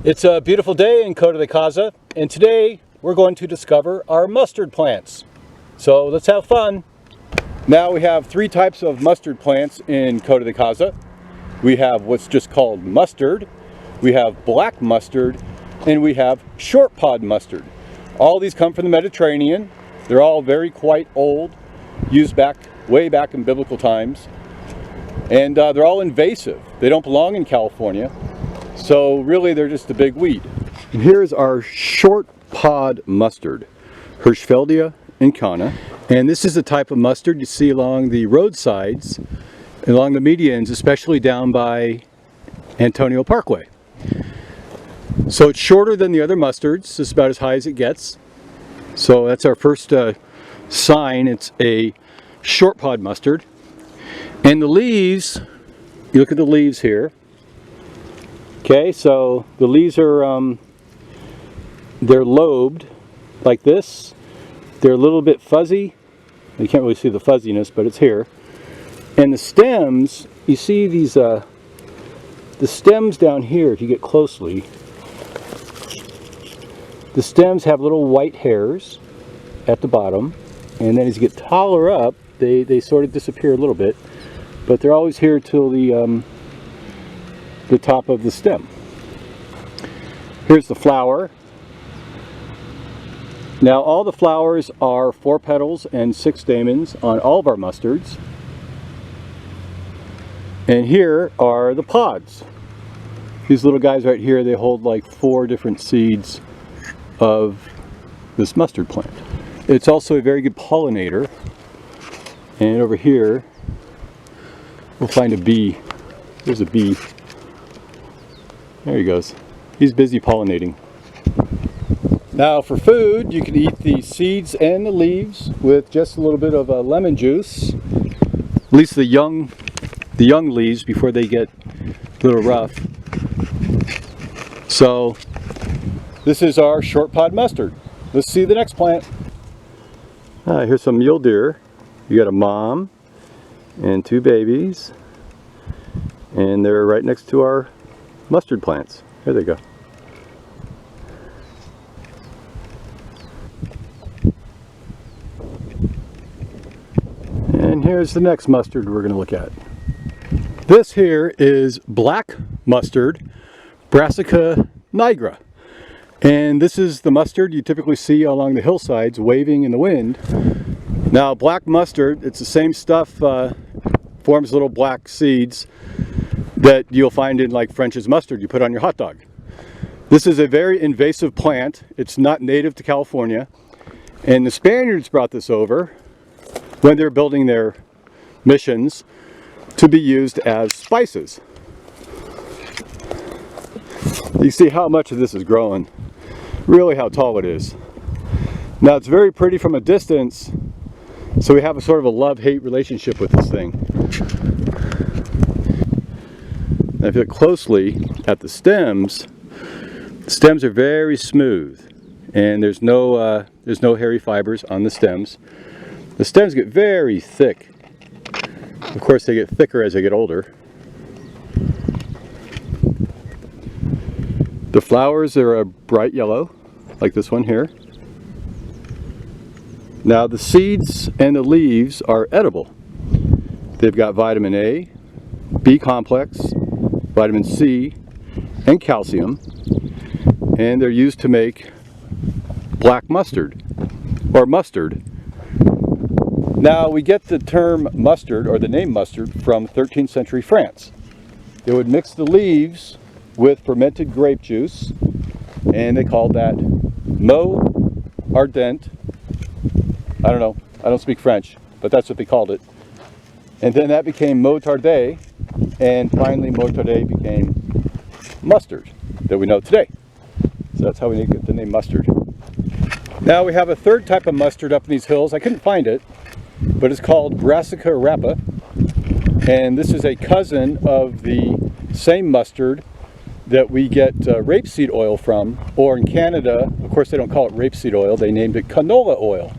It's a beautiful day in Coto de Caza, and today we're going to discover our mustard plants. So let's have fun. Now we have three types of mustard plants in Coto de Caza. We have what's just called mustard, we have black mustard, and we have shortpod mustard. All these come from the Mediterranean. They're all quite old, used way back in biblical times. And they're all invasive. They don't belong in California. So really they're just a big weed. And here's our shortpod mustard, Hirschfeldia incana. And this is the type of mustard you see along the roadsides, along the medians, especially down by Antonio Parkway. So it's shorter than the other mustards. It's about as high as it gets. So that's our first sign. It's a shortpod mustard. And the leaves, you look at the leaves here. Okay, so the leaves are, they're lobed like this. They're a little bit fuzzy. You can't really see the fuzziness, but it's here. And the stems, you see these, the stems down here, if you get closely, the stems have little white hairs at the bottom. And then as you get taller up, they sort of disappear a little bit. But they're always here till the top of the stem. Here's the flower. Now all the flowers are 4 petals and 6 stamens on all of our mustards. And here are the pods. These little guys right here, they hold like 4 different seeds of this mustard plant. It's also a very good pollinator. And over here, we'll find a bee. There's a bee. There he goes. He's busy pollinating. Now for food, you can eat the seeds and the leaves with just a little bit of lemon juice. At least the young leaves before they get a little rough. So this is our shortpod mustard. Let's see the next plant. Here's some mule deer. You got a mom and 2 babies. And they're right next to our mustard plants. Here they go. And here's the next mustard we're going to look at. This here is black mustard, Brassica nigra. And this is the mustard you typically see along the hillsides waving in the wind. Now black mustard, it's the same stuff, forms little black seeds that you'll find in like French's mustard you put on your hot dog. This is a very invasive plant. It's not native to California. And the Spaniards brought this over when they're building their missions to be used as spices. You see how much of this is growing, really how tall it is. Now it's very pretty from a distance, so we have a sort of a love-hate relationship with this thing. Now if you look closely at the stems are very smooth, and there's no hairy fibers on the stems. The stems get very thick. Of course, they get thicker as they get older. The flowers are a bright yellow, like this one here. Now the seeds and the leaves are edible. They've got vitamin A, B complex, vitamin C, and calcium. And they're used to make black mustard, or mustard. Now we get the term mustard, or the name mustard, from 13th century France. They would mix the leaves with fermented grape juice, and they called that mot ardent. I don't know, I don't speak French, but that's what they called it. And then that became motardé, and finally motardé became mustard that we know today. So that's how we get the name mustard. Now we have a third type of mustard up in these hills. I couldn't find it, but it's called Brassica rapa. And this is a cousin of the same mustard that we get rapeseed oil from. Or in Canada, of course they don't call it rapeseed oil, they named it canola oil.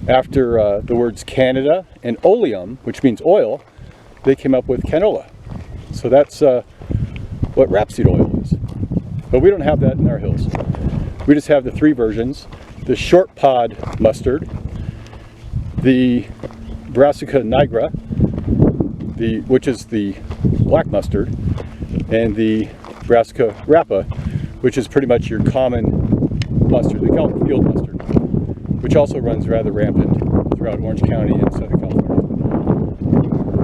After the words Canada and oleum, which means oil, they came up with canola. So that's what rapeseed oil is. but we don't have that in our hills. We just have the three versions: the Shortpod mustard, the Brassica nigra, which is the black mustard, and the Brassica rapa, which is pretty much your common mustard. They call it field mustard, which also runs rather rampant throughout Orange County and Southern California.